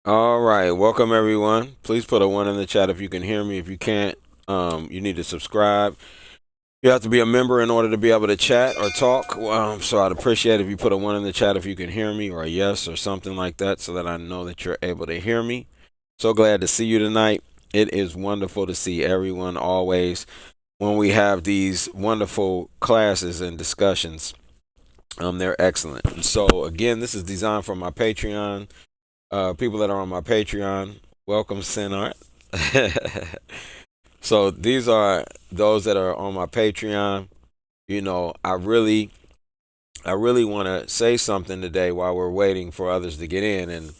All right, welcome everyone. Please put a one in the chat if you can hear me. If you can't, you need to subscribe. You have to be a member in order to be able to chat or talk. So I'd appreciate if you put a one in the chat if you can hear me, or a yes or something like that, so that I know that you're able to hear me. So glad to see you tonight. It is wonderful to see everyone always when we have these wonderful classes and discussions. They're excellent. And so again, this is designed for my Patreon. People that are on my Patreon, welcome, Sinart. So these are those that are on my Patreon. I really want to say something today while we're waiting for others to get in, and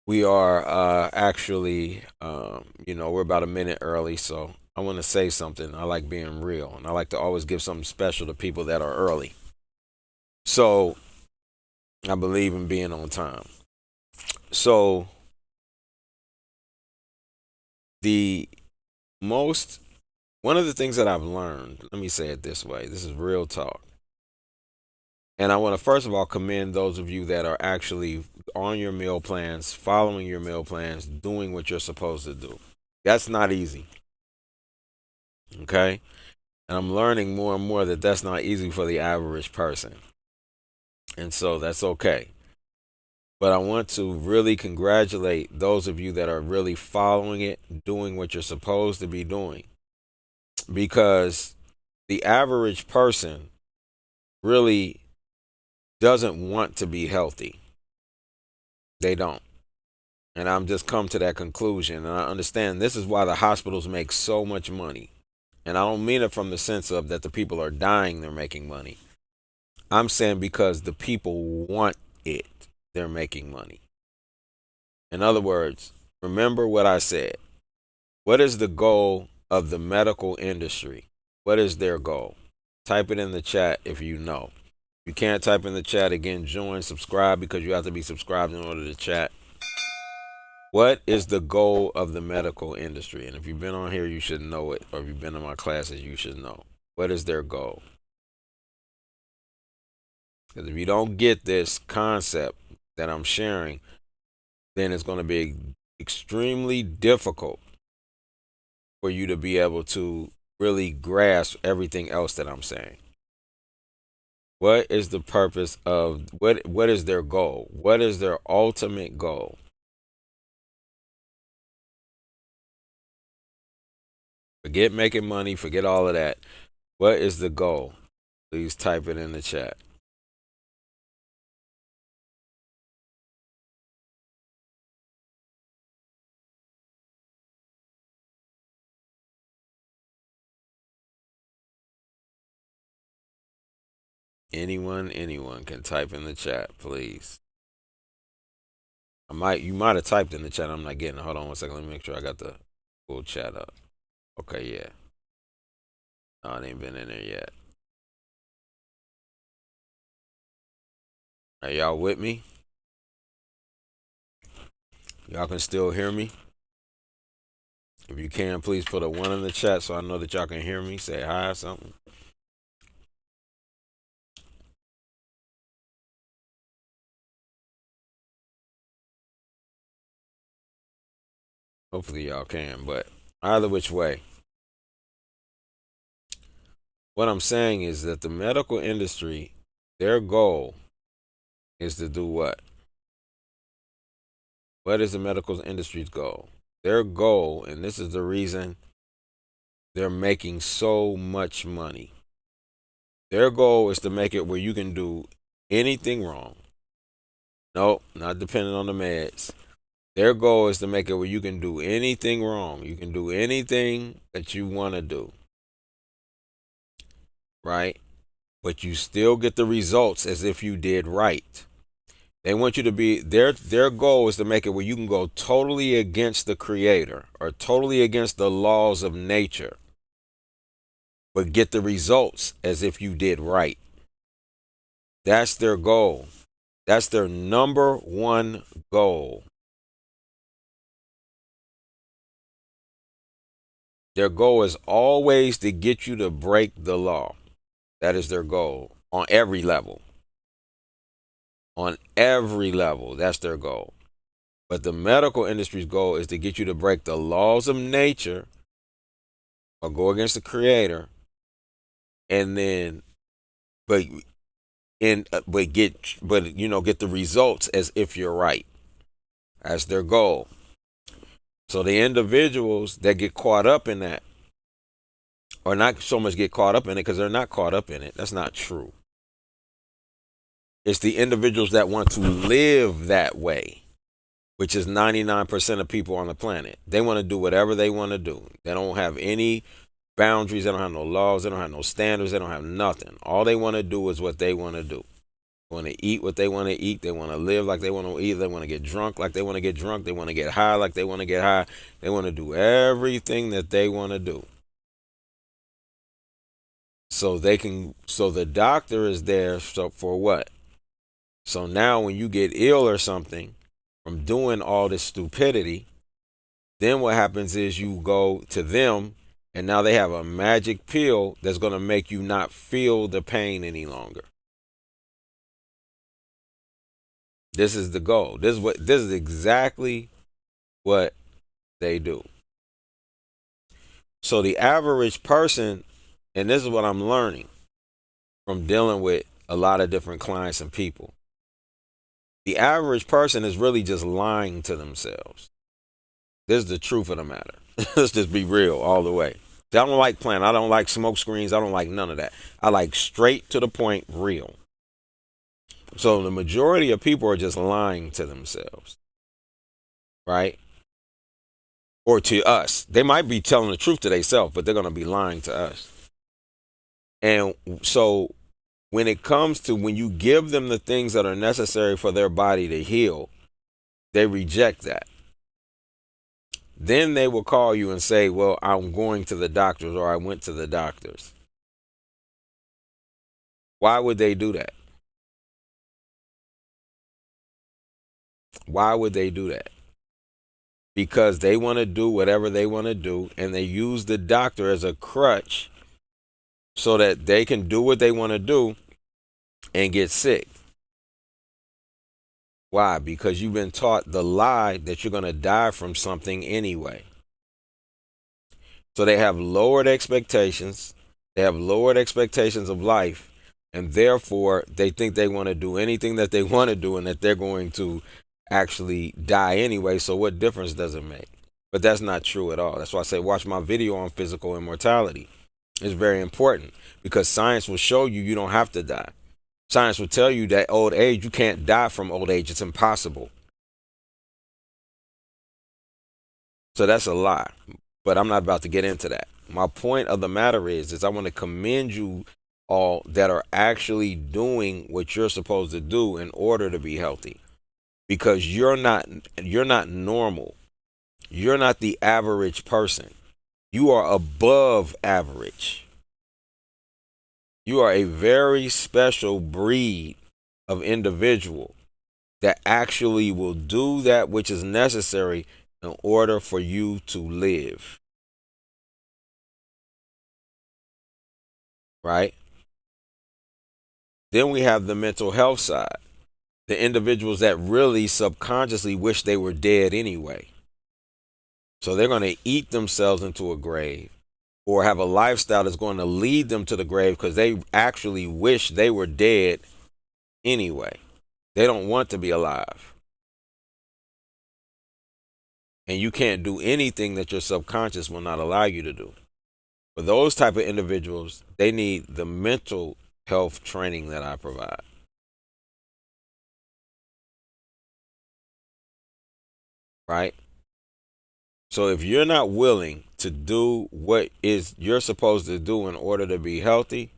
we are actually, we're about a minute early, so I want to say something. I like being real, and I like to always give something special to people that are early. So I believe in being on time. So the most one of the things that I've learned, let me say it this way, this is real talk. And I want to first of all commend those of you that are actually on your meal plans, following your meal plans, doing what you're supposed to do. That's not easy. Okay? And I'm learning more and more that that's not easy for the average person. And so that's okay. But I want to really congratulate those of you that are really following it, doing what you're supposed to be doing. Because the average person really doesn't want to be healthy. They don't. And I'm just come to that conclusion. And I understand this is why the hospitals make so much money. And I don't mean it from the sense of that the people are dying, they're making money. I'm saying because the people want it, they're making money. In other words, remember what I said. What is the goal of the medical industry? What is their goal? Type it in the chat if you know. If you can't type in the chat, again, join, subscribe, because you have to be subscribed in order to chat. What is the goal of the medical industry? And if you've been on here, you should know it. Or if you've been in my classes, you should know. What is their goal? Because if you don't get this concept that I'm sharing, then it's going to be extremely difficult for you to be able to really grasp everything else that I'm saying. What is the purpose of what is their goal? What is their ultimate goal? Forget making money, forget all of that. What is the goal? Please type it in the chat. Anyone can type in the chat, please. You might have typed in the chat. I'm not getting it. Hold on one second. Let me make sure I got the full chat up. Okay, yeah. No, it ain't been in there yet. Are y'all with me? Y'all can still hear me? If you can, please put a one in the chat so I know that y'all can hear me. Say hi or something. Hopefully y'all can, but either which way. What I'm saying is that the medical industry, their goal is to do what? What is the medical industry's goal? Their goal, and this is the reason they're making so much money. Their goal is to make it where you can do anything wrong. Nope, not depending on the meds. Their goal is to make it where you can do anything wrong. You can do anything that you want to do, right? But you still get the results as if you did right. They want you to be their goal is to make it where you can go totally against the creator or totally against the laws of nature, but get the results as if you did right. That's their goal. That's their number one goal. Their goal is always to get you to break the law. That is their goal on every level. On every level, that's their goal. But the medical industry's goal is to get you to break the laws of nature or go against the creator, and then but get the results as if you're right. That's their goal. So the individuals that get caught up in that, or not so much get caught up in it because they're not caught up in it. That's not true. It's the individuals that want to live that way, which is 99% of people on the planet. They want to do whatever they want to do. They don't have any boundaries. They don't have no laws. They don't have no standards. They don't have nothing. All they want to do is what they want to do. They want to eat what they want to eat. They want to live like they want to eat. They want to get drunk like they want to get drunk. They want to get high like they want to get high. They want to do everything that they want to do. So the doctor is there for what? So now when you get ill or something from doing all this stupidity, then what happens is you go to them and now they have a magic pill that's going to make you not feel the pain any longer. This is the goal. This is exactly what they do. So the average person, and this is what I'm learning from dealing with a lot of different clients and people. The average person is really just lying to themselves. This is the truth of the matter. Let's just be real all the way. I don't like playing. I don't like smoke screens. I don't like none of that. I like straight to the point, real. So the majority of people are just lying to themselves, right? Or to us. They might be telling the truth to themselves, but they're going to be lying to us. And so when it comes to when you give them the things that are necessary for their body to heal, they reject that. Then they will call you and say, well, I'm going to the doctors, or I went to the doctors. Why would they do that? Why would they do that? Because they want to do whatever they want to do, and they use the doctor as a crutch so that they can do what they want to do and get sick. Why? Because you've been taught the lie that you're going to die from something anyway. So they have lowered expectations. They have lowered expectations of life, and therefore they think they want to do anything that they want to do and that they're going to actually die anyway. So what difference does it make? But that's not true at all. That's why I say watch my video on physical immortality. It's very important because science will show you you don't have to die. Science will tell you that old age, you can't die from old age. It's impossible. So that's a lie. But I'm not about to get into that. My point of the matter is I want to commend you all that are actually doing what you're supposed to do in order to be healthy. Because you're not normal. You're not the average person. You are above average. You are a very special breed of individual that actually will do that which is necessary in order for you to live. Right? Then we have the mental health side. The individuals that really subconsciously wish they were dead anyway. So they're going to eat themselves into a grave or have a lifestyle that's going to lead them to the grave because they actually wish they were dead anyway. They don't want to be alive. And you can't do anything that your subconscious will not allow you to do. For those type of individuals, they need the mental health training that I provide. Right? So if you're not willing to do what is you're supposed to do in order to be healthy,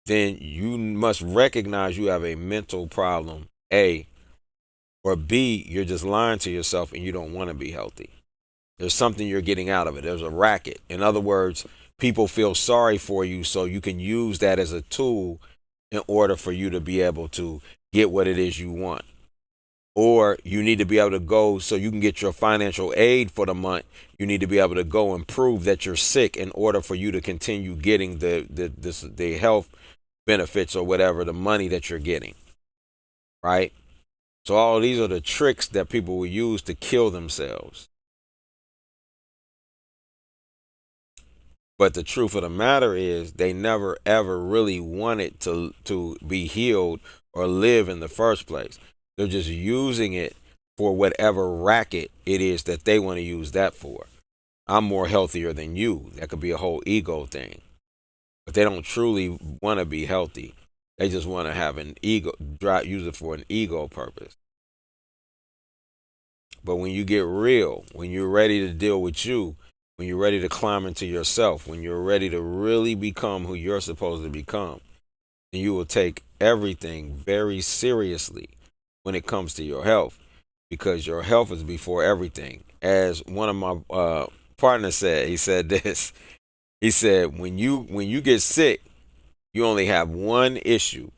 then you must recognize you have a mental problem, A, or B, you're just lying to yourself and you don't want to be healthy. There's something you're getting out of it. There's a racket. In other words, people feel sorry for you so you can use that as a tool in order for you to be able to get what it is you want. Or you need to be able to go so you can get your financial aid for the month. You need to be able to go and prove that you're sick in order for you to continue getting the health benefits or whatever, the money that you're getting. Right? So all these are the tricks that people will use to kill themselves. But the truth of the matter is they never ever really wanted to be healed or live in the first place. They're just using it for whatever racket it is that they want to use that for. I'm more healthier than you. That could be a whole ego thing. But they don't truly want to be healthy. They just want to have an ego, use it for an ego purpose. But when you get real, when you're ready to deal with you, when you're ready to climb into yourself, when you're ready to really become who you're supposed to become, then you will take everything very seriously when it comes to your health, because your health is before everything. As one of my partners said, he said this. He said, when you get sick, you only have one issue,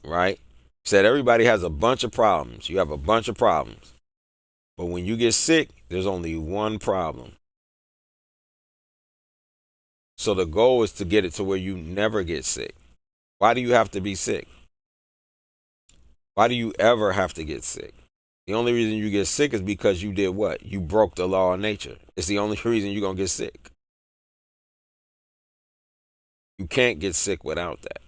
right? He said everybody has a bunch of problems. You have a bunch of problems. But when you get sick, there's only one problem. So the goal is to get it to where you never get sick. Why do you have to be sick? Why do you ever have to get sick? The only reason you get sick is because you did what? You broke the law of nature. It's the only reason you're going to get sick. You can't get sick without that,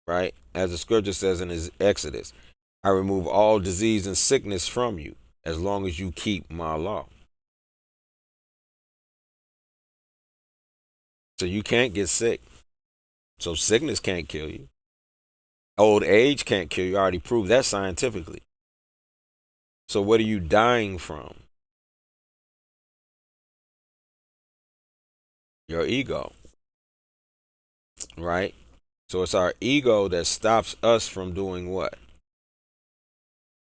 right? As the scripture says in his Exodus, I remove all disease and sickness from you as long as you keep my law. So you can't get sick. So sickness can't kill you. Old age can't kill you. I already proved that scientifically. So what are you dying from? Your ego, right? So it's our ego that stops us from doing what?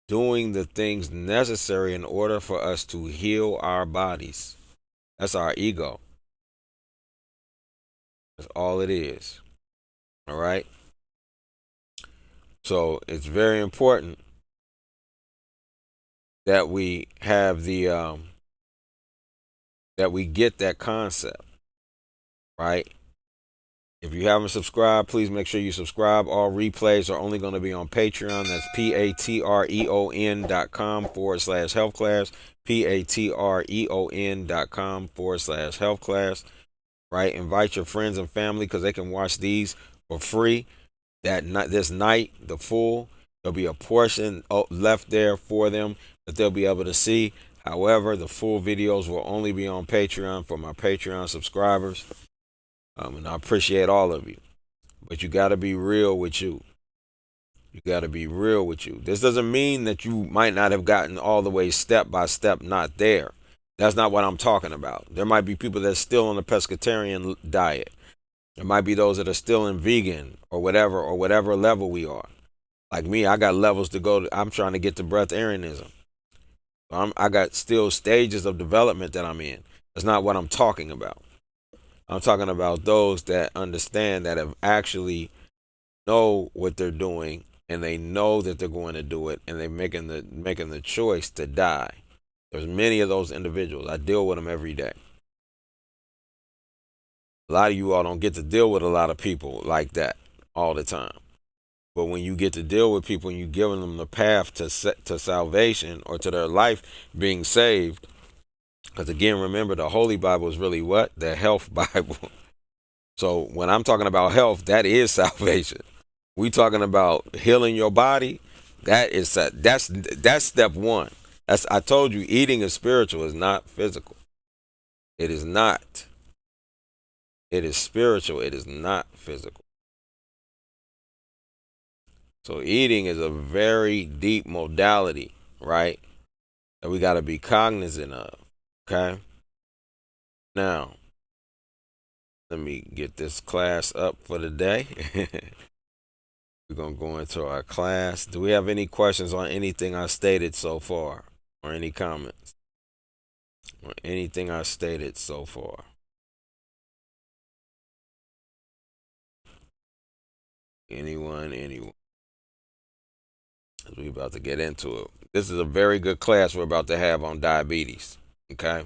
Doing the things necessary in order for us to heal our bodies. That's our ego. That's all it is. All right? So it's very important that we have that we get that concept, right? If you haven't subscribed, please make sure you subscribe. All replays are only going to be on Patreon. That's patreon.com/health class. patreon.com/health class. Right? Invite your friends and family because they can watch these for free. This night, the full, there'll be a portion left there for them that they'll be able to see. However, the full videos will only be on Patreon for my Patreon subscribers. And I appreciate all of you. But you got to be real with you. You got to be real with you. This doesn't mean that you might not have gotten all the way step by step not there. That's not what I'm talking about. There might be people that's still on the pescatarian diet. There might be those that are still in vegan or whatever level we are. Like me, I got levels to go to. I'm trying to get to breatharianism. I got still stages of development that I'm in. That's not what I'm talking about. I'm talking about those that understand, that have actually know what they're doing, and they know that they're going to do it, and they're making the choice to die. There's many of those individuals. I deal with them every day. A lot of you all don't get to deal with a lot of people like that all the time. But when you get to deal with people and you're giving them the path to salvation or to their life being saved, because again, remember, the Holy Bible is really what? The health Bible. So when I'm talking about health, that is salvation. We talking about healing your body. That's step one. I told you, eating is spiritual, is not physical. It is not. It is spiritual. It is not physical. So eating is a very deep modality, right? That we got to be cognizant of. Okay. Now, let me get this class up for the day. We're going to go into our class. Do we have any questions on anything I stated so far? Or any comments? Or anything I stated so far? Anyone? We're about to get into it. This is a very good class we're about to have on diabetes. Okay?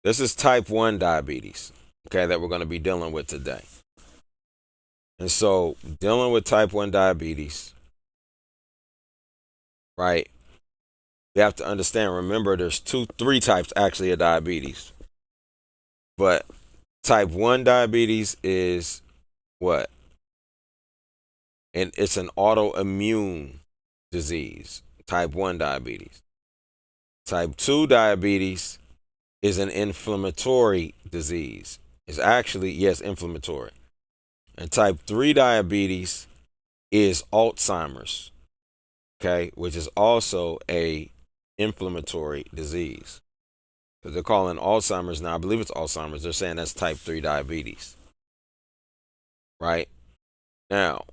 This is type 1 diabetes. Okay, that we're going to be dealing with today. And so, dealing with type 1 diabetes, right? You have to understand, remember, there's three types actually of diabetes. But type 1 diabetes is what? And it's an autoimmune disease, type 1 diabetes. Type 2 diabetes is an inflammatory disease. It's actually, yes, inflammatory. And type 3 diabetes is Alzheimer's, okay, which is also a inflammatory disease. Because they're calling Alzheimer's now, I believe it's Alzheimer's, they're saying that's type 3 diabetes, right? Now,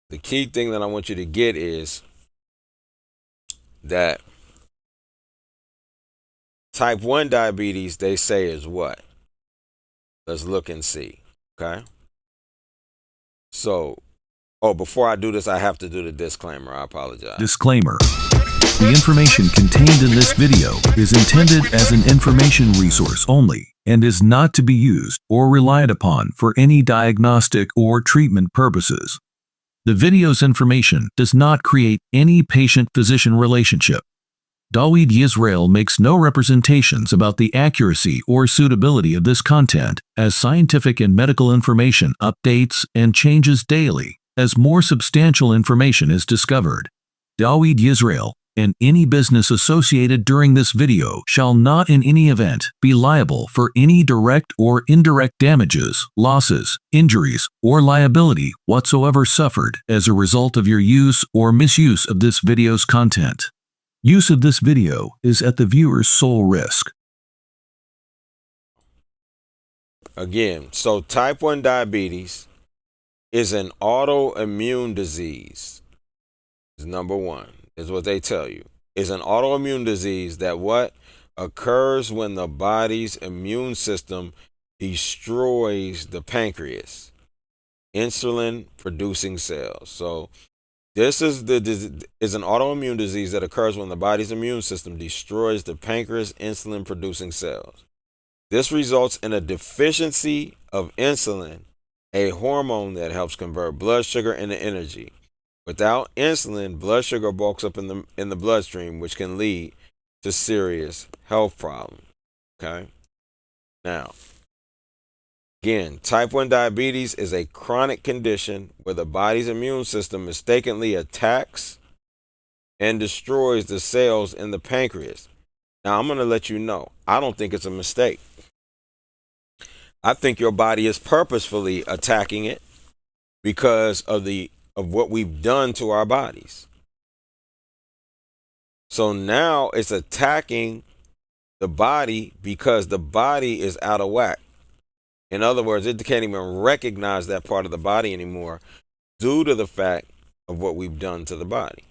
the key thing that I want you to get is that type 1 diabetes, they say, is what? Let's look and see, okay? So, oh, before I do this, I have to do the disclaimer. I apologize. Disclaimer. The information contained in this video is intended as an information resource only and is not to be used or relied upon for any diagnostic or treatment purposes. The video's information does not create any patient-physician relationship. Dawid Yisrael makes no representations about the accuracy or suitability of this content, as scientific and medical information updates and changes daily as more substantial information is discovered. Dawid Yisrael and any business associated during this video shall not in any event be liable for any direct or indirect damages, losses, injuries, or liability whatsoever suffered as a result of your use or misuse of this video's content. Use of this video is at the viewer's sole risk. Again, so type 1 diabetes is an autoimmune disease. Is number one, is what they tell you. Is an autoimmune disease that what? Occurs when the body's immune system destroys the pancreas, insulin producing cells. So this is an autoimmune disease that occurs when the body's immune system destroys the pancreas insulin producing cells. This results in a deficiency of insulin, a hormone that helps convert blood sugar into energy. Without insulin, blood sugar bulks up in the bloodstream, which can lead to serious health problems. Okay? Now, again, type 1 diabetes is a chronic condition where the body's immune system mistakenly attacks and destroys the cells in the pancreas. Now, I'm going to let you know, I don't think it's a mistake. I think your body is purposefully attacking it because of what we've done to our bodies. So now it's attacking the body because the body is out of whack. In other words, it can't even recognize that part of the body anymore due to the fact of what we've done to the body.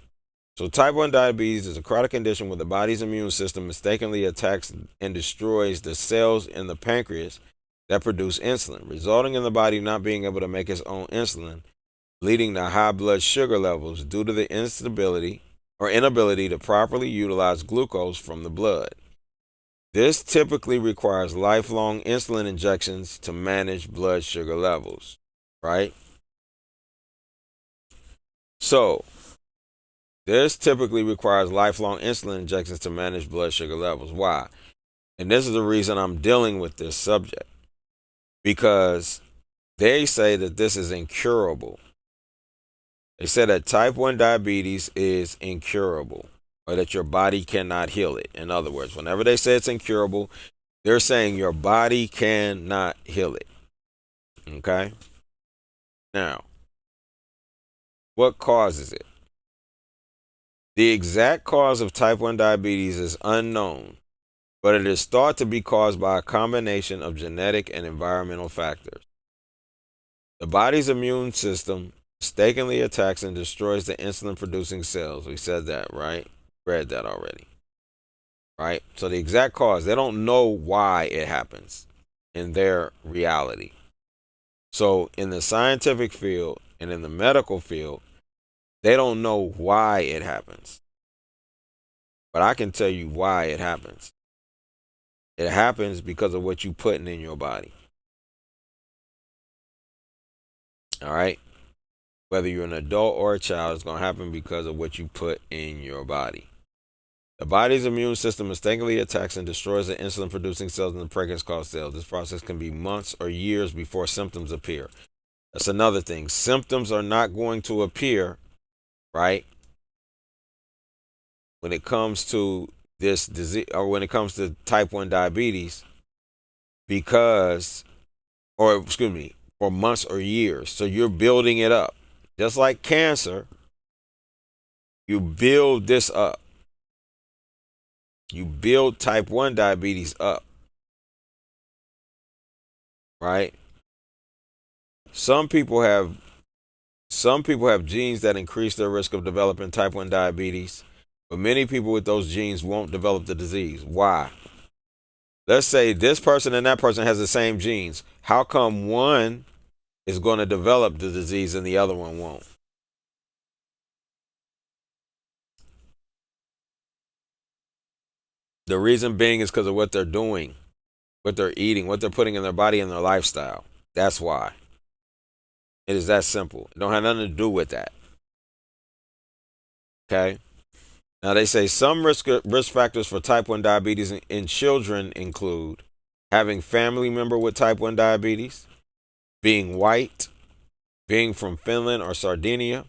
So type 1 diabetes is a chronic condition where the body's immune system mistakenly attacks and destroys the cells in the pancreas that produce insulin, resulting in the body not being able to make its own insulin, leading to high blood sugar levels due to the instability or inability to properly utilize glucose from the blood. This typically requires lifelong insulin injections to manage blood sugar levels, right? So, this typically requires lifelong insulin injections to manage blood sugar levels. Why? And this is the reason I'm dealing with this subject. Because they say that this is incurable. They say that type 1 diabetes is incurable, or that your body cannot heal it. In other words, whenever they say it's incurable, they're saying your body cannot heal it. Okay? Now, what causes it? The exact cause of type 1 diabetes is unknown, but it is thought to be caused by a combination of genetic and environmental factors. The body's immune system mistakenly attacks and destroys the insulin producing cells. We said that, right? Read that already. Right? So the exact cause, they don't know why it happens in their reality. So in the scientific field and in the medical field, they don't know why it happens. But I can tell you why it happens. It happens because of what you putting in your body. All right. Whether you're an adult or a child, it's going to happen because of what you put in your body. The body's immune system mistakenly attacks and destroys the insulin producing cells in the pregnancy cells. This process can be months or years before symptoms appear. That's another thing. Symptoms are not going to appear, right, when it comes to this disease or when it comes to type 1 diabetes because, or excuse me, for months or years. So you're building it up. Just like cancer, you build this up. You build type 1 diabetes up, right? Some people have genes that increase their risk of developing type 1 diabetes, but many people with those genes won't develop the disease. Why? Let's say this person and that person has the same genes. How come one is going to develop the disease and the other one won't? The reason being is because of what they're doing, what they're eating, what they're putting in their body and their lifestyle. That's why. It is that simple. It don't have nothing to do with that. Okay? Now they say some risk factors for type 1 diabetes in children include having family member with type 1 diabetes, being white, being from Finland or Sardinia,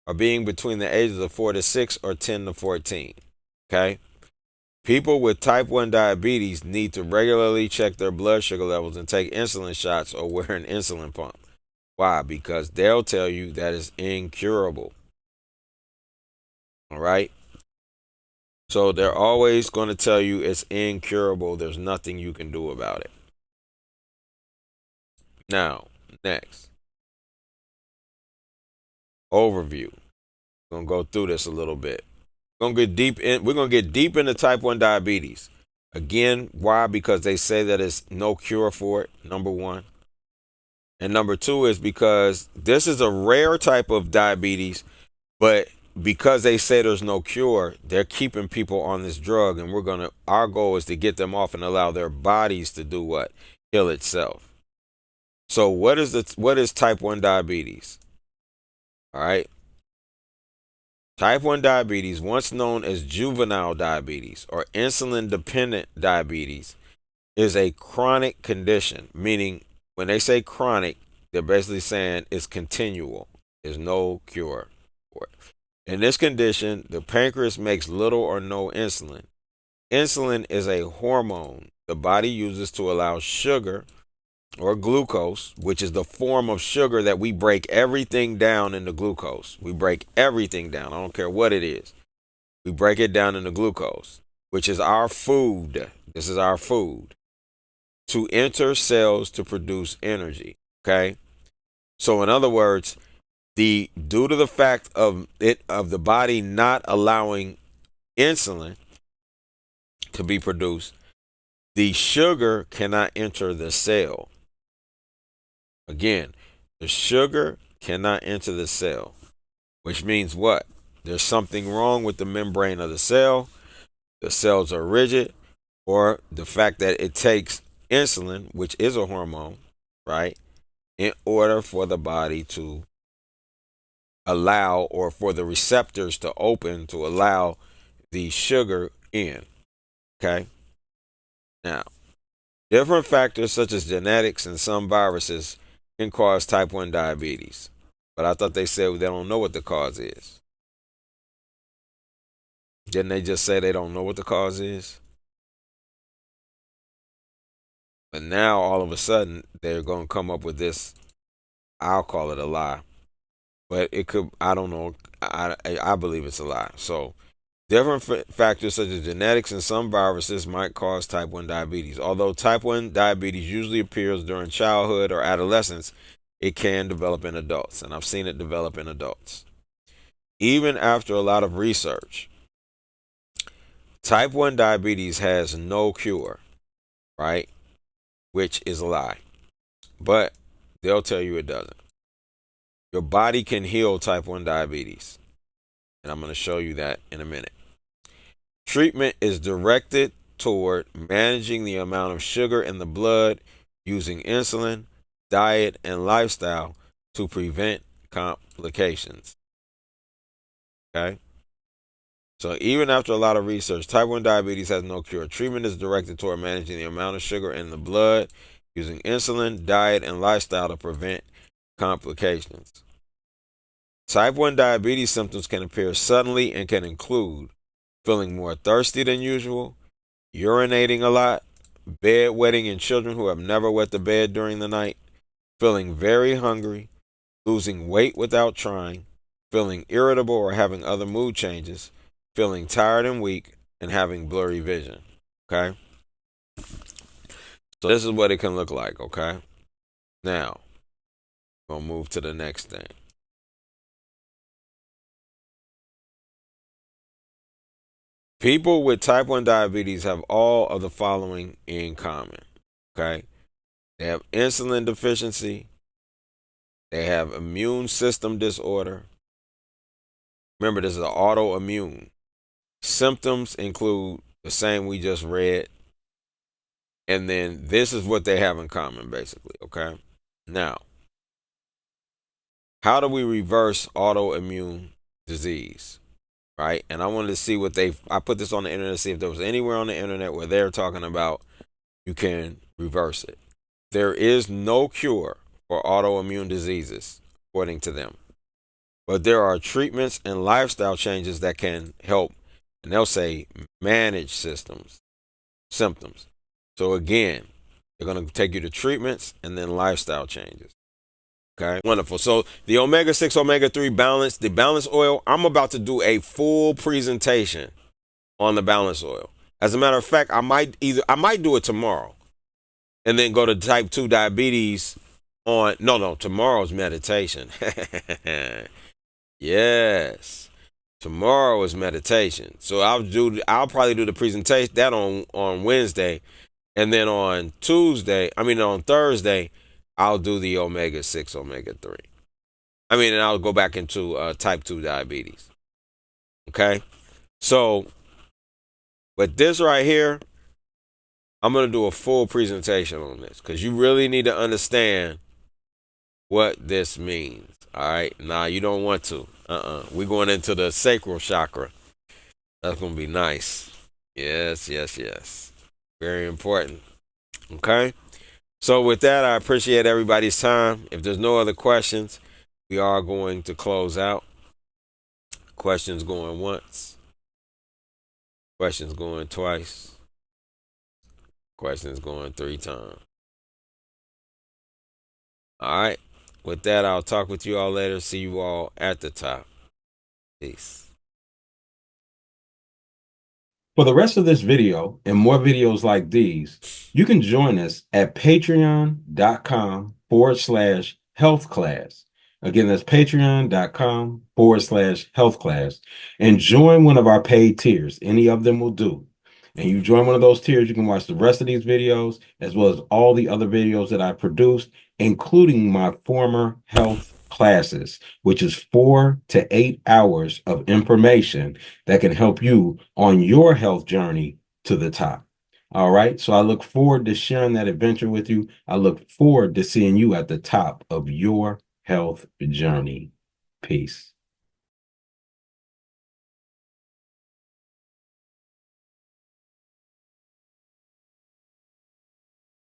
or being between the ages of 4 to 6 or 10 to 14. Okay? People with type 1 diabetes need to regularly check their blood sugar levels and take insulin shots or wear an insulin pump. Why? Because they'll tell you that it's incurable. All right? So they're always going to tell you it's incurable. There's nothing you can do about it. Now, next. Overview. We're going to go through this a little bit. We're going to get deep into type 1 diabetes. Again, why? Because they say that it's no cure for it, number one. And number two is because this is a rare type of diabetes, but because they say there's no cure, they're keeping people on this drug, and our goal is to get them off and allow their bodies to do what? Heal itself. So what is type 1 diabetes? All right. Type 1 diabetes, once known as juvenile diabetes or insulin dependent diabetes, is a chronic condition, meaning when they say chronic, they're basically saying it's continual. There's no cure for it. In this condition, the pancreas makes little or no insulin. Insulin is a hormone the body uses to allow sugar or glucose, which is the form of sugar that we break everything down into glucose. We break everything down. I don't care what it is. We break it down into glucose, which is our food. This is our food to enter cells to produce energy. Okay. So in other words, due to the fact of the body not allowing insulin to be produced, the sugar cannot enter the cell. Again, the sugar cannot enter the cell, which means what? There's something wrong with the membrane of the cell. The cells are rigid, or the fact that it takes insulin, which is a hormone, right, in order for the body to allow, or for the receptors to open to allow the sugar in. Okay. Now, different factors such as genetics and some viruses can cause type 1 diabetes. But I thought they said they don't know what the cause is. Didn't they just say they don't know what the cause is? But now all of a sudden they're going to come up with this. I'll call it a lie. But it could, I don't know. I believe it's a lie. So different factors such as genetics and some viruses might cause type 1 diabetes. Although type 1 diabetes usually appears during childhood or adolescence, it can develop in adults. And I've seen it develop in adults. Even after a lot of research, type 1 diabetes has no cure, right? Which is a lie. But they'll tell you it doesn't. Your body can heal type 1 diabetes. And I'm going to show you that in a minute. Treatment is directed toward managing the amount of sugar in the blood using insulin, diet, and lifestyle to prevent complications. Okay? So even after a lot of research, type 1 diabetes has no cure. Treatment is directed toward managing the amount of sugar in the blood using insulin, diet, and lifestyle to prevent complications. Type 1 diabetes symptoms can appear suddenly and can include feeling more thirsty than usual, urinating a lot, bedwetting in children who have never wet the bed during the night, feeling very hungry, losing weight without trying, feeling irritable or having other mood changes, feeling tired and weak, and having blurry vision. Okay? So this is what it can look like, okay? Now, we'll move to the next thing. People with type 1 diabetes have all of the following in common. Okay? They have insulin deficiency, they have immune system disorder. Remember, this is autoimmune. Symptoms include the same we just read. And then this is what they have in common, basically. Okay? Now, how do we reverse autoimmune disease? Right? And I wanted to see I put this on the internet to see if there was anywhere on the internet where they're talking about you can reverse it. There is no cure for autoimmune diseases, according to them. But there are treatments and lifestyle changes that can help, and they'll say manage symptoms. So again, they're going to take you to treatments and then lifestyle changes. Okay, wonderful. So the omega-6, omega-3 balance, the balance oil, I'm about to do a full presentation on the balance oil. As a matter of fact, I might do it tomorrow and then go to type 2 diabetes on no, tomorrow's meditation. Yes. Tomorrow is meditation. So I'll probably do the presentation that on Wednesday, and then on Thursday, I'll do the omega-6, omega-3. And I'll go back into type 2 diabetes. Okay? So, with this right here, I'm going to do a full presentation on this because you really need to understand what this means. All right? Nah, you don't want to. We're going into the sacral chakra. That's going to be nice. Yes, yes, yes. Very important. Okay? So with that, I appreciate everybody's time. If there's no other questions, we are going to close out. Questions going once. Questions going twice. Questions going 3 times. All right. With that, I'll talk with you all later. See you all at the top. Peace. For the rest of this video and more videos like these, you can join us at patreon.com/health class. Again, that's patreon.com/health class. And join one of our paid tiers. Any of them will do. And you join one of those tiers, you can watch the rest of these videos as well as all the other videos that I produced, including my former health classes, which is 4 to 8 hours of information that can help you on your health journey to the top. All right. So I look forward to sharing that adventure with you. I look forward to seeing you at the top of your health journey. Peace.